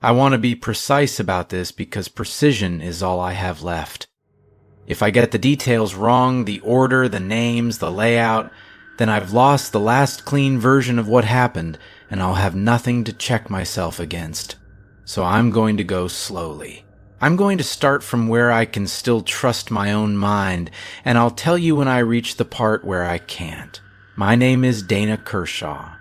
I want to be precise about this because precision is all I have left. If I get the details wrong, the order, the names, the layout, then I've lost the last clean version of what happened, and I'll have nothing to check myself against. So I'm going to go slowly. I'm going to start from where I can still trust my own mind, and I'll tell you when I reach the part where I can't. My name is Dana Kershaw.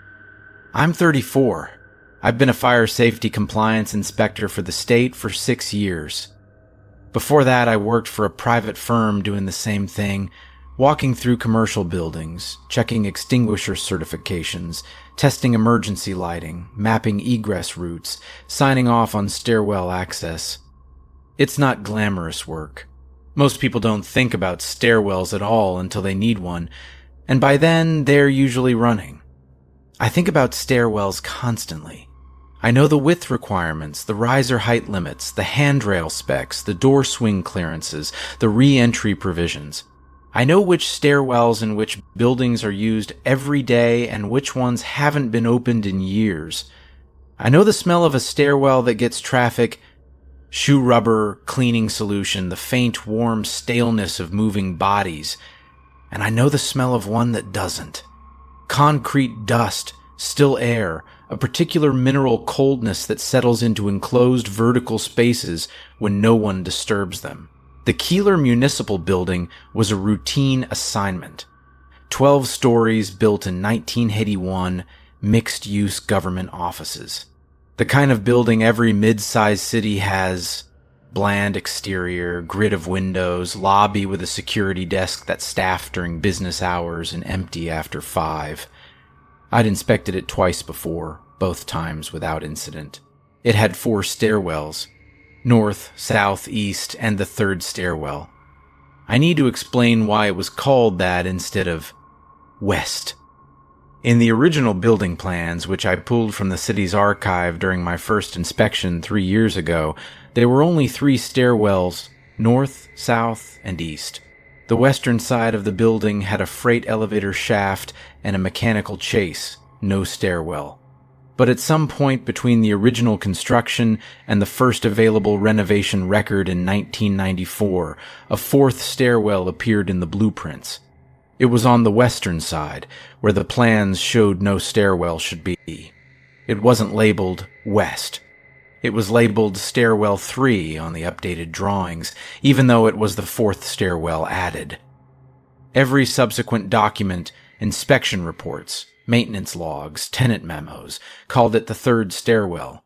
I'm 34. I've been a fire safety compliance inspector for the state for 6 years. Before that, I worked for a private firm doing the same thing, walking through commercial buildings, checking extinguisher certifications, testing emergency lighting, mapping egress routes, signing off on stairwell access. It's not glamorous work. Most people don't think about stairwells at all until they need one, and by then, they're usually running. I think about stairwells constantly. I know the width requirements, the riser height limits, the handrail specs, the door swing clearances, the re-entry provisions. I know which stairwells in which buildings are used every day and which ones haven't been opened in years. I know the smell of a stairwell that gets traffic, shoe rubber, cleaning solution, the faint, warm staleness of moving bodies. And I know the smell of one that doesn't. Concrete dust, still air, a particular mineral coldness that settles into enclosed vertical spaces when no one disturbs them. The Keeler Municipal Building was a routine assignment. 12 stories built in 1981, mixed-use government offices. The kind of building every mid-sized city has: bland exterior, grid of windows, lobby with a security desk that's staffed during business hours and empty after 5. I'd inspected it twice before, both times without incident. It had 4 stairwells: north, south, east, and the third stairwell. I need to explain why it was called that instead of west. In the original building plans, which I pulled from the city's archive during my first inspection 3 years ago, there were only 3 stairwells: north, south, and east. The western side of the building had a freight elevator shaft and a mechanical chase, no stairwell. But at some point between the original construction and the first available renovation record in 1994, a 4th stairwell appeared in the blueprints. It was on the western side, where the plans showed no stairwell should be. It wasn't labeled west. It was labeled Stairwell 3 on the updated drawings, even though it was the 4th stairwell added. Every subsequent document, inspection reports, maintenance logs, tenant memos, called it the 3rd stairwell.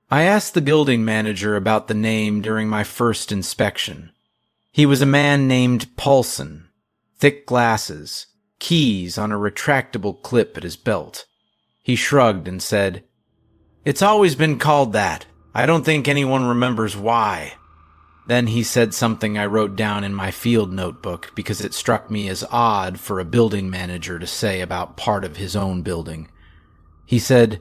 I asked the building manager about the name during my first inspection. He was a man named Paulson, thick glasses, keys on a retractable clip at his belt. He shrugged and said, "It's always been called that. I don't think anyone remembers why." Then he said something I wrote down in my field notebook because it struck me as odd for a building manager to say about part of his own building. He said,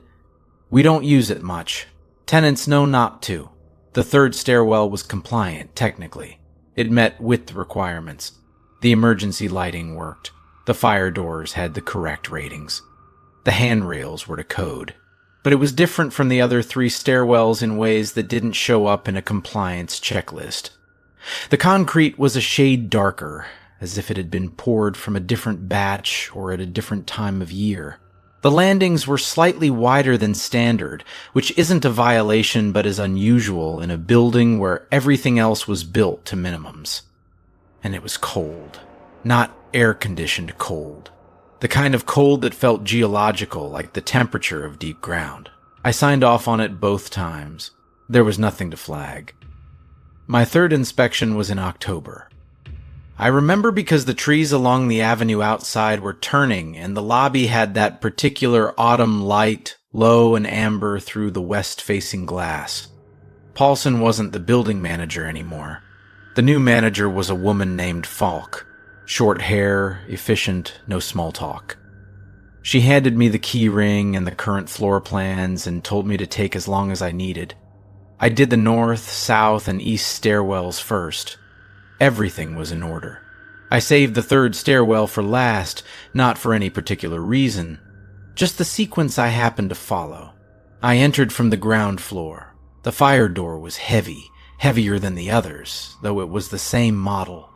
"We don't use it much. Tenants know not to. The 3rd stairwell was compliant, technically. It met width requirements. The emergency lighting worked. The fire doors had the correct ratings. The handrails were to code. But it was different from the other 3 stairwells in ways that didn't show up in a compliance checklist. The concrete was a shade darker, as if it had been poured from a different batch or at a different time of year. The landings were slightly wider than standard, which isn't a violation but is unusual in a building where everything else was built to minimums. And it was cold. Not air-conditioned cold. The kind of cold that felt geological, like the temperature of deep ground. I signed off on it both times. There was nothing to flag. My 3rd inspection was in October. I remember because the trees along the avenue outside were turning and the lobby had that particular autumn light, low and amber through the west-facing glass. Paulson wasn't the building manager anymore. The new manager was a woman named Falk. Short hair, efficient, no small talk. She handed me the key ring and the current floor plans and told me to take as long as I needed. I did the north, south, and east stairwells first. Everything was in order. I saved the 3rd stairwell for last, not for any particular reason, just the sequence I happened to follow. I entered from the ground floor. The fire door was heavy, heavier than the others, though it was the same model.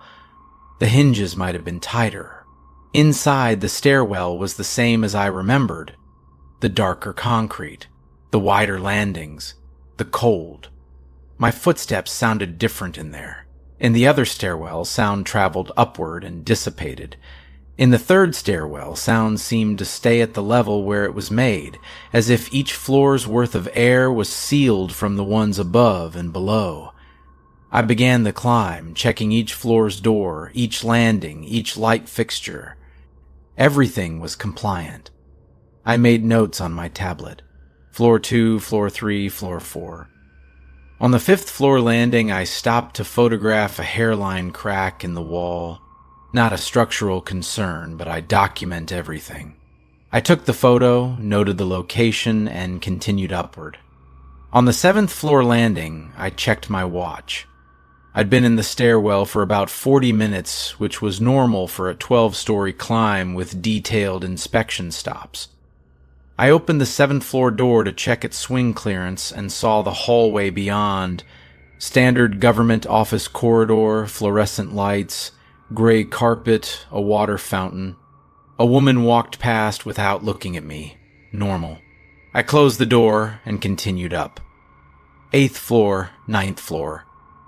The hinges might have been tighter. Inside, the stairwell was the same as I remembered. The darker concrete, the wider landings, the cold. My footsteps sounded different in there. In the other stairwell, sound traveled upward and dissipated. In the third stairwell, sound seemed to stay at the level where it was made, as if each floor's worth of air was sealed from the ones above and below. I began the climb, checking each floor's door, each landing, each light fixture. Everything was compliant. I made notes on my tablet. Floor 2, Floor 3, Floor 4. On the 5th floor landing, I stopped to photograph a hairline crack in the wall. Not a structural concern, but I document everything. I took the photo, noted the location, and continued upward. On the 7th floor landing, I checked my watch. I'd been in the stairwell for about 40 minutes, which was normal for a 12-story climb with detailed inspection stops. I opened the 7th floor door to check its swing clearance and saw the hallway beyond. Standard government office corridor, fluorescent lights, gray carpet, a water fountain. A woman walked past without looking at me. Normal. I closed the door and continued up. 8th floor, 9th floor.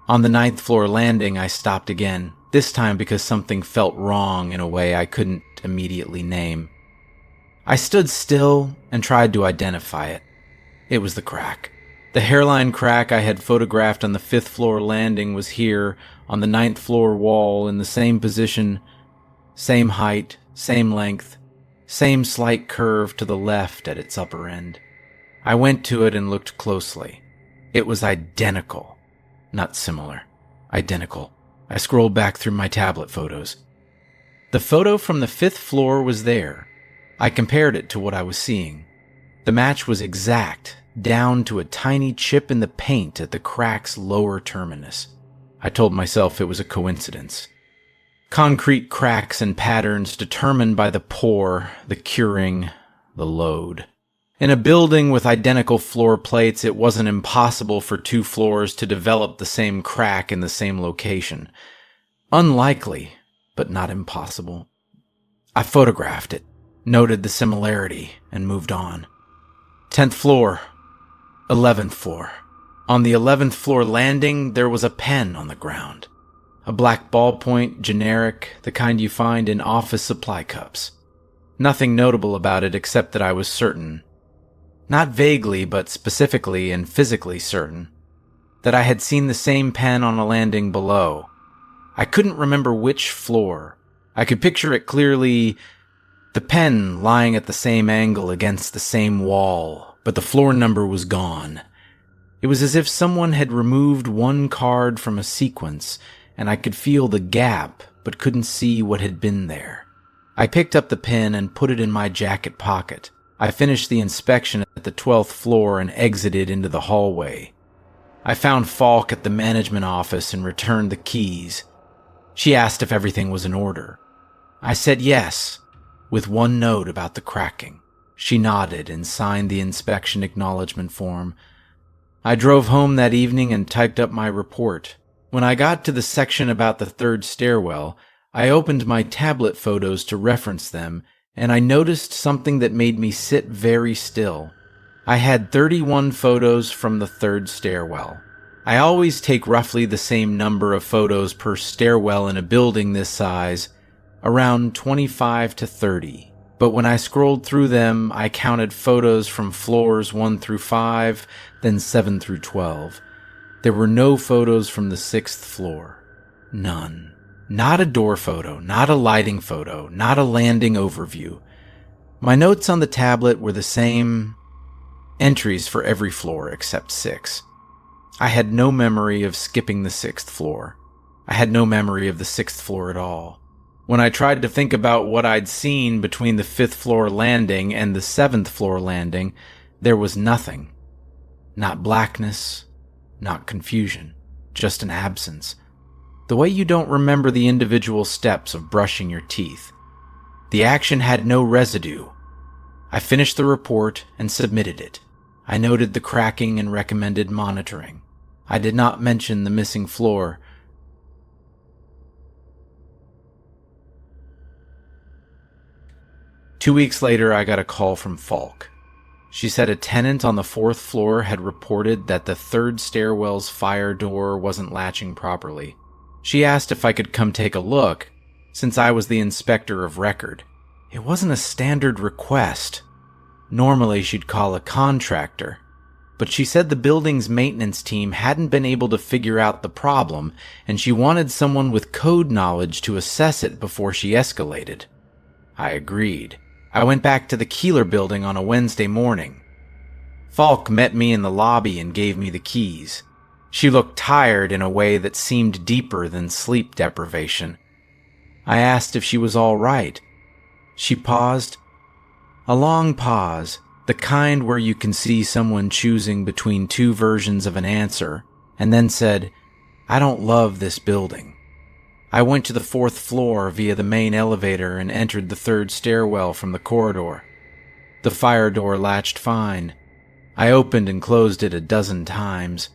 On the 9th floor landing, I stopped again, this time because something felt wrong in a way I couldn't immediately name. I stood still and tried to identify it. It was the crack. The hairline crack I had photographed on the 5th floor landing was here, on the 9th floor wall, in the same position, same height, same length, same slight curve to the left at its upper end. I went to it and looked closely. It was identical. Not similar. Identical. I scrolled back through my tablet photos. The photo from the 5th floor was there. I compared it to what I was seeing. The match was exact, down to a tiny chip in the paint at the crack's lower terminus. I told myself it was a coincidence. Concrete cracks and patterns determined by the pour, the curing, the load. In a building with identical floor plates, it wasn't impossible for 2 floors to develop the same crack in the same location. Unlikely, but not impossible. I photographed it, noted the similarity, and moved on. 10th floor, 11th floor. On the 11th floor landing, there was a pen on the ground. A black ballpoint, generic, the kind you find in office supply cups. Nothing notable about it except that I was certain, not vaguely but specifically and physically certain, that I had seen the same pen on a landing below. I couldn't remember which floor. I could picture it clearly, the pen lying at the same angle against the same wall, but the floor number was gone. It was as if someone had removed one card from a sequence, and I could feel the gap, but couldn't see what had been there. I picked up the pen and put it in my jacket pocket. I finished the inspection at the 12th floor and exited into the hallway. I found Falk at the management office and returned the keys. She asked if everything was in order. I said yes, with one note about the cracking. She nodded and signed the inspection acknowledgement form. I drove home that evening and typed up my report. When I got to the section about the third stairwell, I opened my tablet photos to reference them, and I noticed something that made me sit very still. I had 31 photos from the third stairwell. I always take roughly the same number of photos per stairwell in a building this size, around 25 to 30. But when I scrolled through them, I counted photos from floors 1 through 5, then 7 through 12. There were no photos from the 6th floor. None. Not a door photo, not a lighting photo, not a landing overview. My notes on the tablet were the same entries for every floor except 6. I had no memory of skipping the 6th floor. I had no memory of the 6th floor at all. When I tried to think about what I'd seen between the 5th floor landing and the 7th floor landing, there was nothing. Not blackness, not confusion, just an absence. The way you don't remember the individual steps of brushing your teeth. The action had no residue. I finished the report and submitted it. I noted the cracking and recommended monitoring. I did not mention the missing floor. Two weeks later, I got a call from Falk. She said a tenant on the 4th floor had reported that the third stairwell's fire door wasn't latching properly. She asked if I could come take a look, since I was the inspector of record. It wasn't a standard request. Normally, she'd call a contractor, but she said the building's maintenance team hadn't been able to figure out the problem, and she wanted someone with code knowledge to assess it before she escalated. I agreed. I went back to the Keeler building on a Wednesday morning. Falk met me in the lobby and gave me the keys. She looked tired in a way that seemed deeper than sleep deprivation. I asked if she was all right. She paused. A long pause, the kind where you can see someone choosing between two versions of an answer, and then said, "I don't love this building." I went to the 4th floor via the main elevator and entered the 3rd stairwell from the corridor. The fire door latched fine. I opened and closed it a dozen times.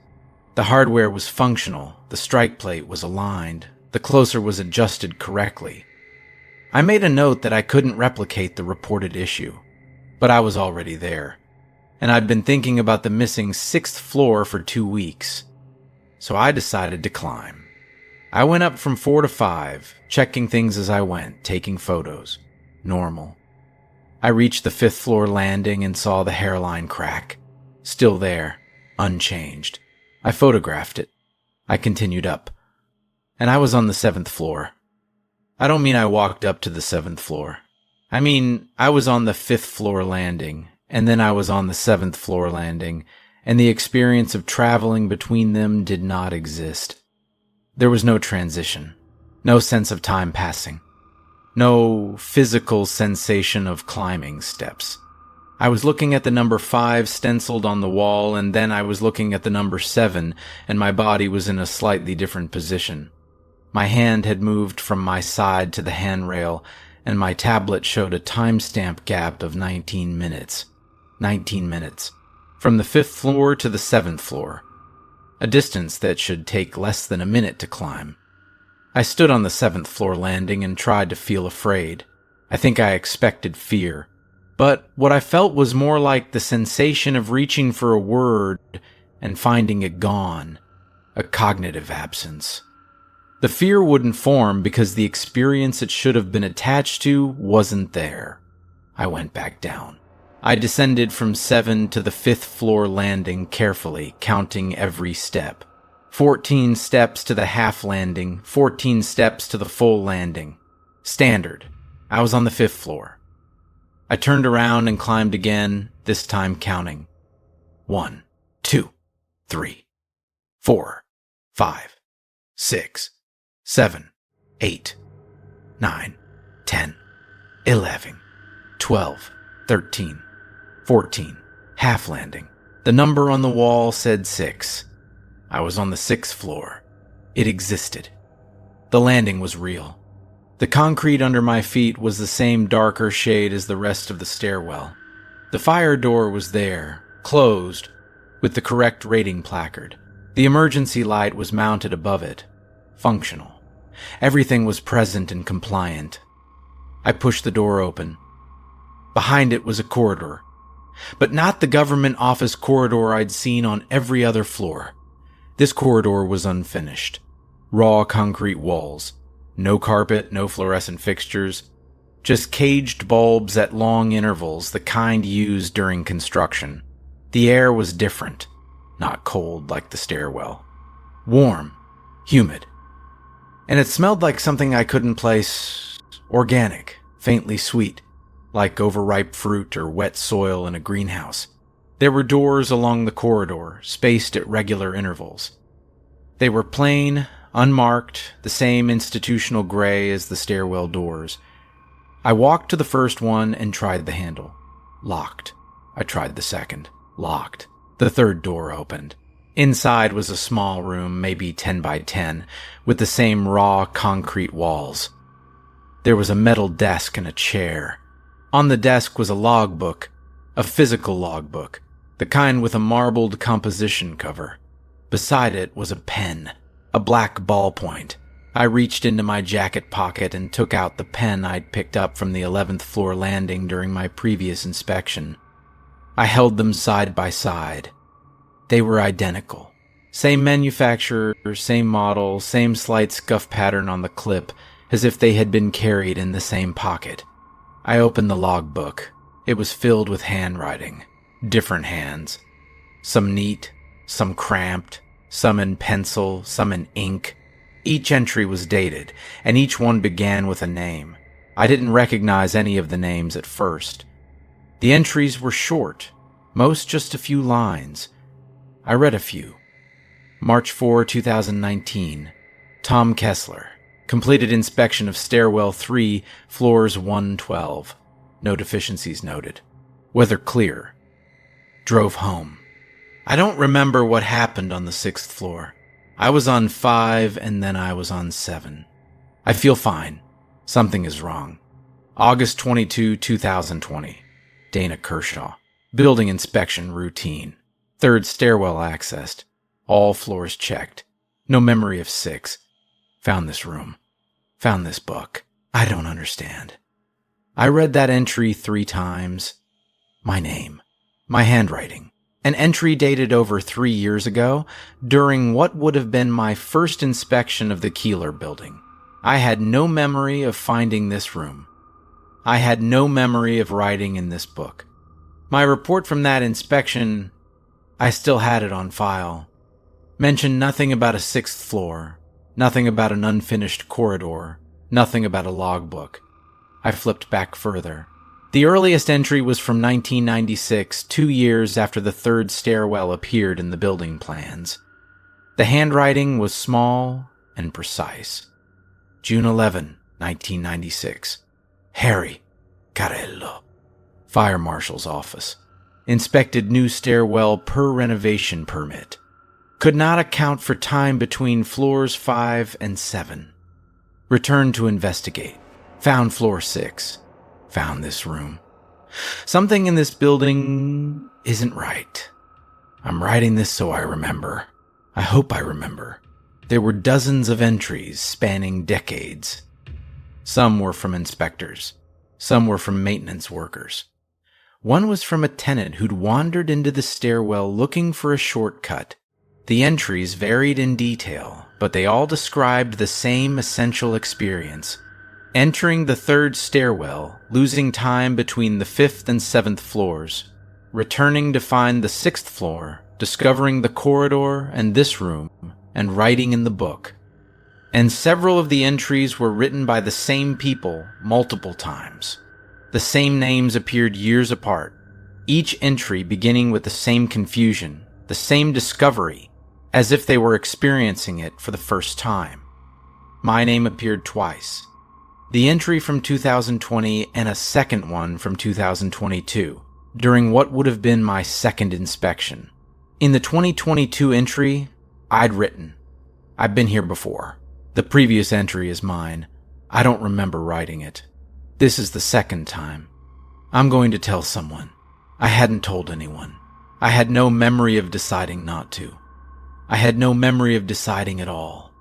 The hardware was functional, the strike plate was aligned, the closer was adjusted correctly. I made a note that I couldn't replicate the reported issue, but I was already there, and I'd been thinking about the missing 6th floor for 2 weeks, so I decided to climb. I went up from 4 to 5, checking things as I went, taking photos. Normal. I reached the 5th floor landing and saw the hairline crack. Still there, unchanged. I photographed it. I continued up. And I was on the 7th floor. I don't mean I walked up to the 7th floor. I mean, I was on the 5th floor landing, and then I was on the 7th floor landing, and the experience of traveling between them did not exist. There was no transition, no sense of time passing, no physical sensation of climbing steps. I was looking at the number 5 stenciled on the wall, and then I was looking at the number 7, and my body was in a slightly different position. My hand had moved from my side to the handrail, and my tablet showed a timestamp gap of 19 minutes. 19 minutes. From the 5th floor to the 7th floor. A distance that should take less than a minute to climb. I stood on the 7th floor landing and tried to feel afraid. I think I expected fear. But what I felt was more like the sensation of reaching for a word and finding it gone. A cognitive absence. The fear wouldn't form because the experience it should have been attached to wasn't there. I went back down. I descended from 7 to the 5th floor landing carefully, counting every step. 14 steps to the half landing, 14 steps to the full landing. Standard. I was on the 5th floor. I turned around and climbed again, this time counting. 1, 2, 3, 4, 5, 6, 7, 8, 9, 10, 11, 12, 13, 14, half landing. The number on the wall said 6. I was on the 6th floor. It existed. The landing was real. The concrete under my feet was the same darker shade as the rest of the stairwell. The fire door was there, closed, with the correct rating placard. The emergency light was mounted above it, functional. Everything was present and compliant. I pushed the door open. Behind it was a corridor, but not the government office corridor I'd seen on every other floor. This corridor was unfinished. Raw concrete walls. No carpet, no fluorescent fixtures. Just caged bulbs at long intervals, the kind used during construction. The air was different. Not cold like the stairwell. Warm. Humid. And it smelled like something I couldn't place. Organic. Faintly sweet. Like overripe fruit or wet soil in a greenhouse. There were doors along the corridor, spaced at regular intervals. They were plain, unmarked, the same institutional gray as the stairwell doors. I walked to the first one and tried the handle. Locked. I tried the second. Locked. The third door opened. Inside was a small room, maybe 10 by 10, with the same raw concrete walls. There was a metal desk and a chair. On the desk was a logbook, a physical logbook. the kind with a marbled composition cover. Beside it was a pen, a black ballpoint. I reached into my jacket pocket and took out the pen I'd picked up from the 11th floor landing during my previous inspection. I held them side by side. They were identical. Same manufacturer, same model, same slight scuff pattern on the clip, as if they had been carried in the same pocket. I opened the logbook. It was filled with handwriting. Different hands. Some neat, some cramped, some in pencil, some in ink. Each entry was dated, and each one began with a name. I didn't recognize any of the names at first. The entries were short, most just a few lines. I read a few. March 4, 2019. Tom Kessler. Completed inspection of stairwell 3, floors 112. No deficiencies noted. Weather clear. Drove home. I don't remember what happened on the 6th floor. I was on 5 and then I was on 7. I feel fine. Something is wrong. August 22, 2020. Dana Kershaw. Building inspection routine. Third stairwell accessed. All floors checked. No memory of 6. Found this room. Found this book. I don't understand. I read that entry 3 times. My name. My handwriting. An entry dated over 3 years ago, during what would have been my first inspection of the Keeler building. I had no memory of finding this room. I had no memory of writing in this book. My report from that inspection, I still had it on file. Mentioned nothing about a 6th floor, nothing about an unfinished corridor, nothing about a logbook. I flipped back further. The earliest entry was from 1996, 2 years after the third stairwell appeared in the building plans. The handwriting was small and precise. June 11, 1996. Harry Carello. Fire Marshal's office. Inspected new stairwell per renovation permit. Could not account for time between floors 5 and 7. Returned to investigate. Found floor 6. Found this room. Something in this building isn't right. I'm writing this so I remember. I hope I remember. There were dozens of entries spanning decades. Some were from inspectors. Some were from maintenance workers. One was from a tenant who'd wandered into the stairwell looking for a shortcut. The entries varied in detail, but they all described the same essential experience. Entering the third stairwell, losing time between the 5th and 7th floors, returning to find the 6th floor, discovering the corridor and this room, and writing in the book. And several of the entries were written by the same people multiple times. The same names appeared years apart, each entry beginning with the same confusion, the same discovery, as if they were experiencing it for the first time. My name appeared twice. The entry from 2020 and a second one from 2022, during what would have been my second inspection. In the 2022 entry, I'd written, "I've been here before. The previous entry is mine. I don't remember writing it. This is the second time. I'm going to tell someone. I hadn't told anyone. I had no memory of deciding not to. I had no memory of deciding at all."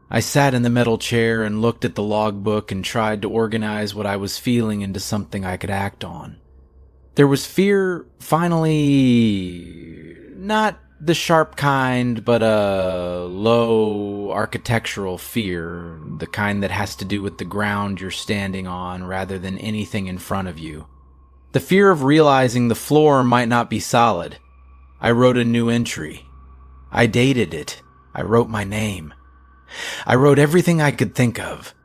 I sat in the metal chair and looked at the logbook and tried to organize what I was feeling into something I could act on. There was fear, finally, not the sharp kind, but a low architectural fear, the kind that has to do with the ground you're standing on rather than anything in front of you. The fear of realizing the floor might not be solid. I wrote a new entry. I dated it. I wrote my name. I wrote everything I could think of.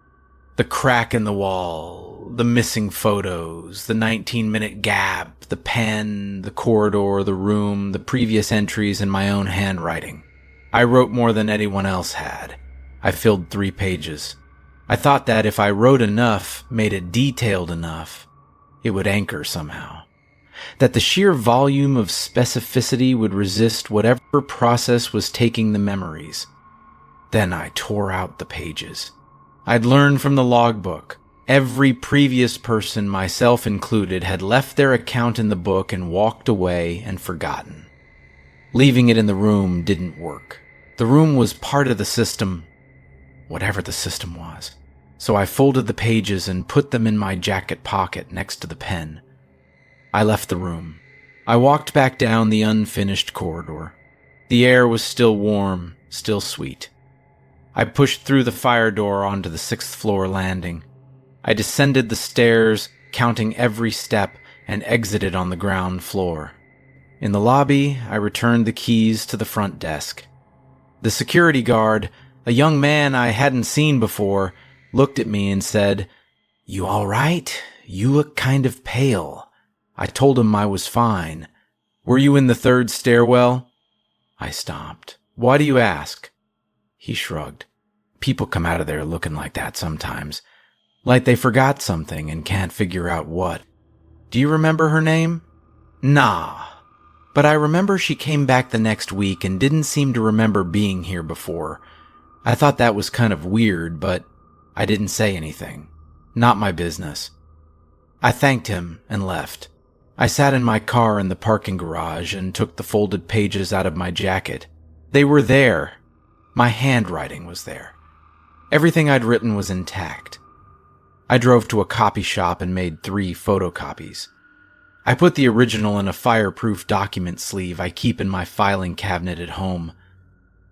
The crack in the wall, the missing photos, the 19-minute gap, the pen, the corridor, the room, the previous entries in my own handwriting. I wrote more than anyone else had. I filled 3 pages. I thought that if I wrote enough, made it detailed enough, it would anchor somehow. That the sheer volume of specificity would resist whatever process was taking the memories. Then I tore out the pages. I'd learned from the logbook. Every previous person, myself included, had left their account in the book and walked away and forgotten. Leaving it in the room didn't work. The room was part of the system, whatever the system was. So I folded the pages and put them in my jacket pocket next to the pen. I left the room. I walked back down the unfinished corridor. The air was still warm, still sweet. I pushed through the fire door onto the 6th floor landing. I descended the stairs, counting every step, and exited on the ground floor. In the lobby, I returned the keys to the front desk. The security guard, a young man I hadn't seen before, looked at me and said, "You all right? You look kind of pale." I told him I was fine. "Were you in the 3rd stairwell?" I stopped. "Why do you ask?" He shrugged. "People come out of there looking like that sometimes. Like they forgot something and can't figure out what." "Do you remember her name?" "Nah. But I remember she came back the next week and didn't seem to remember being here before. I thought that was kind of weird, but I didn't say anything. Not my business." I thanked him and left. I sat in my car in the parking garage and took the folded pages out of my jacket. They were there. My handwriting was there. Everything I'd written was intact. I drove to a copy shop and made 3 photocopies. I put the original in a fireproof document sleeve I keep in my filing cabinet at home.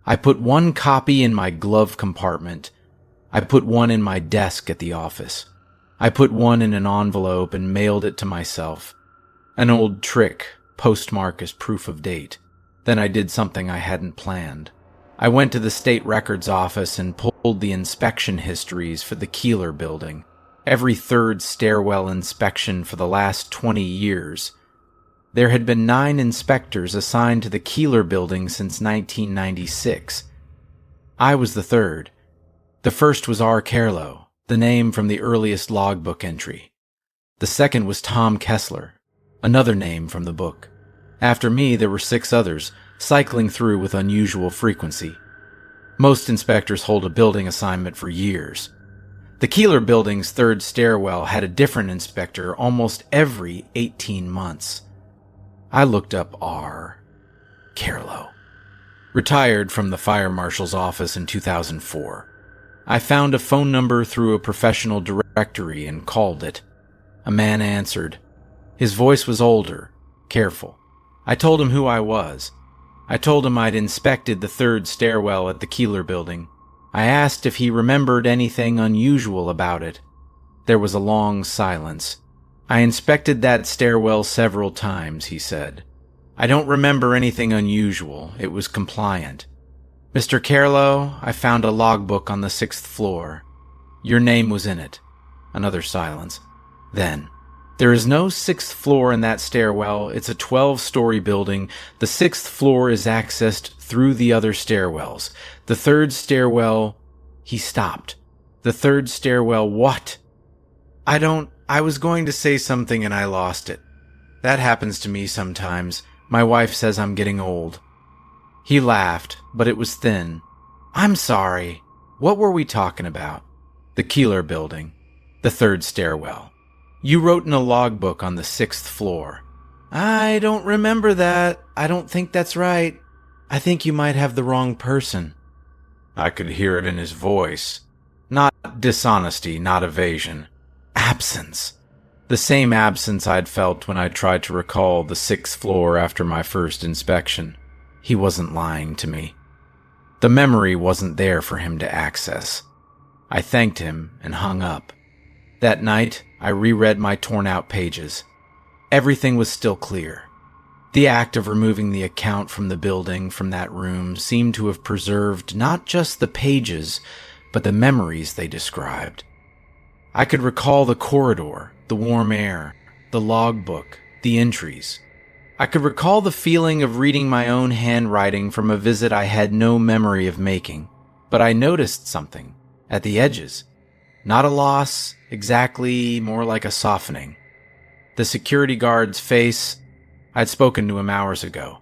I put 1 copy in my glove compartment. I put 1 in my desk at the office. I put 1 in an envelope and mailed it to myself. An old trick, postmark as proof of date. Then I did something I hadn't planned. I went to the state records office and pulled the inspection histories for the Keeler building. Every 3rd stairwell inspection for the last 20 years. There had been 9 inspectors assigned to the Keeler building since 1996. I was the 3rd. The first was R. Carlow, the name from the earliest logbook entry. The second was Tom Kessler, another name from the book. After me, there were 6 others, cycling through with unusual frequency. Most inspectors hold a building assignment for years. The Keeler building's 3rd stairwell had a different inspector almost every 18 months. I looked up R. Carlow. Retired from the fire marshal's office in 2004. I found a phone number through a professional directory and called it. A man answered. His voice was older, careful. I told him who I was. I told him I'd inspected the 3rd stairwell at the Keeler building. I asked if he remembered anything unusual about it. There was a long silence. "I inspected that stairwell several times," he said. "I don't remember anything unusual. It was compliant. Mr. Carlow, I found a logbook on the 6th floor. Your name was in it." Another silence. Then, "There is no 6th floor in that stairwell. It's a 12-story building. The 6th floor is accessed through the other stairwells. The 3rd stairwell..." He stopped. "The 3rd stairwell what?" I was going to say something and I lost it. That happens to me sometimes. My wife says I'm getting old. He laughed, but it was thin. "I'm sorry. What were we talking about?" "The Keeler building. The 3rd stairwell. You wrote in a logbook on the 6th floor." "I don't remember that. I don't think that's right. I think you might have the wrong person." I could hear it in his voice. Not dishonesty, not evasion. Absence. The same absence I'd felt when I tried to recall the 6th floor after my first inspection. He wasn't lying to me. The memory wasn't there for him to access. I thanked him and hung up. That night, I reread my torn-out pages. Everything was still clear. The act of removing the account from the building from that room seemed to have preserved not just the pages, but the memories they described. I could recall the corridor, the warm air, the logbook, the entries. I could recall the feeling of reading my own handwriting from a visit I had no memory of making. But I noticed something, at the edges. Not a loss, exactly, more like a softening. The security guard's face, I'd spoken to him hours ago,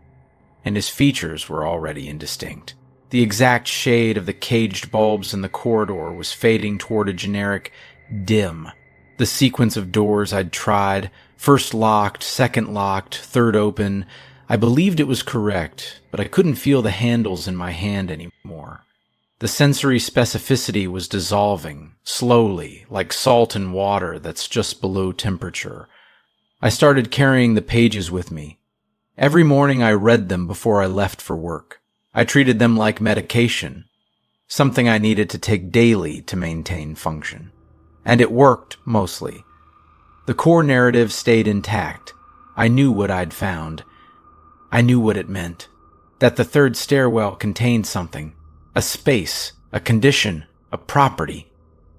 and his features were already indistinct. The exact shade of the caged bulbs in the corridor was fading toward a generic dim. The sequence of doors I'd tried, first locked, second locked, third open, I believed it was correct, but I couldn't feel the handles in my hand anymore. The sensory specificity was dissolving, slowly, like salt in water that's just below temperature. I started carrying the pages with me. Every morning I read them before I left for work. I treated them like medication, something I needed to take daily to maintain function. And it worked, mostly. The core narrative stayed intact. I knew what I'd found. I knew what it meant. That the third stairwell contained something. A space, a condition, a property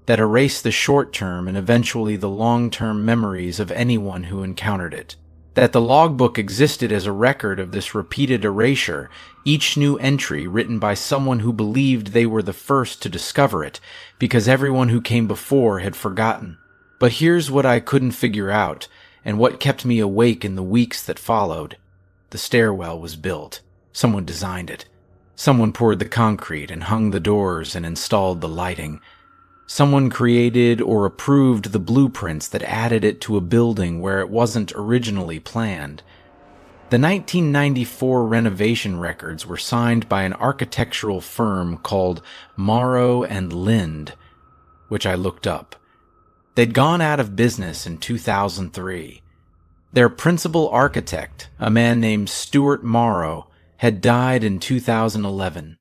that erased the short-term and eventually the long-term memories of anyone who encountered it. That the logbook existed as a record of this repeated erasure, each new entry written by someone who believed they were the first to discover it, because everyone who came before had forgotten. But here's what I couldn't figure out, and what kept me awake in the weeks that followed. The stairwell was built. Someone designed it. Someone poured the concrete and hung the doors and installed the lighting. Someone created or approved the blueprints that added it to a building where it wasn't originally planned. The 1994 renovation records were signed by an architectural firm called Morrow and Lind, which I looked up. They'd gone out of business in 2003. Their principal architect, a man named Stuart Morrow, had died in 2011.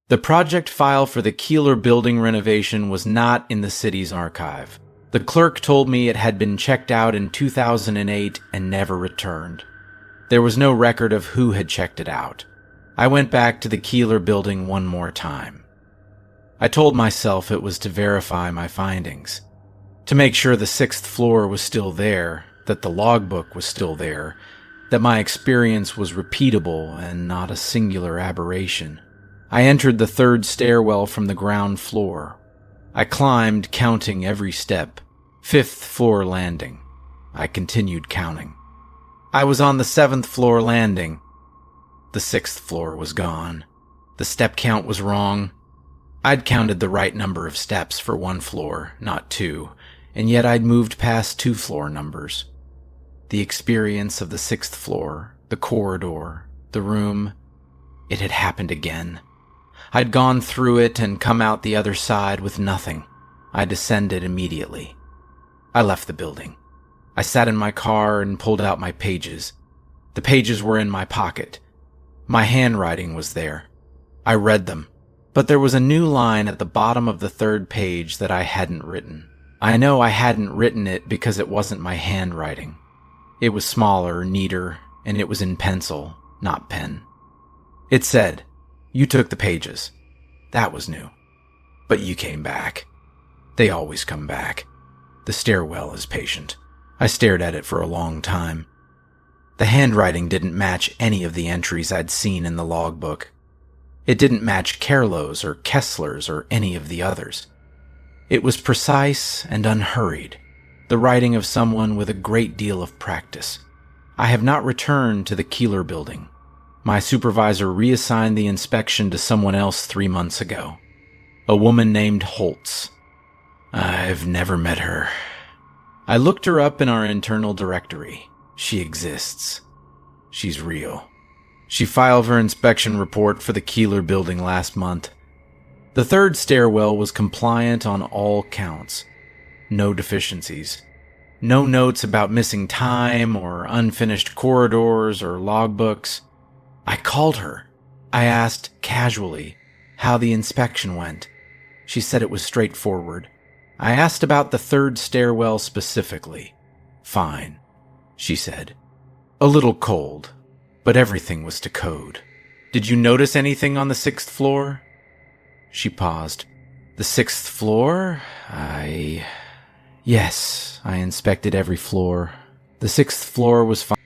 The project file for the Keeler building renovation was not in the city's archive. The clerk told me it had been checked out in 2008 and never returned. There was no record of who had checked it out. I went back to the Keeler building one more time. I told myself it was to verify my findings, to make sure the 6th floor was still there, that the logbook was still there, that my experience was repeatable and not a singular aberration. I entered the 3rd stairwell from the ground floor. I climbed, counting every step. 5th floor landing. I continued counting. I was on the 7th floor landing. The 6th floor was gone. The step count was wrong. I'd counted the right number of steps for 1 floor, not 2, and yet I'd moved past 2 floor numbers. The experience of the 6th floor, the corridor, the room, it had happened again. I'd gone through it and come out the other side with nothing. I descended immediately. I left the building. I sat in my car and pulled out my pages. The pages were in my pocket. My handwriting was there. I read them, but there was a new line at the bottom of the 3rd page that I hadn't written. I know I hadn't written it because it wasn't my handwriting. It was smaller, neater, and it was in pencil, not pen. It said, "You took the pages." That was new. But you came back. They always come back. The stairwell is patient. I stared at it for a long time. The handwriting didn't match any of the entries I'd seen in the logbook. It didn't match Carlo's or Kessler's or any of the others. It was precise and unhurried, the writing of someone with a great deal of practice. I have not returned to the Keeler building. My supervisor reassigned the inspection to someone else 3 months ago. A woman named Holtz. I've never met her. I looked her up in our internal directory. She exists. She's real. She filed her inspection report for the Keeler building last month. The 3rd stairwell was compliant on all counts. No deficiencies. No notes about missing time or unfinished corridors or logbooks. I called her. I asked, casually, how the inspection went. She said it was straightforward. I asked about the 3rd stairwell specifically. Fine, she said. A little cold, but everything was to code. Did you notice anything on the 6th floor? She paused. The 6th floor? Yes, I inspected every floor. The 6th floor was fine.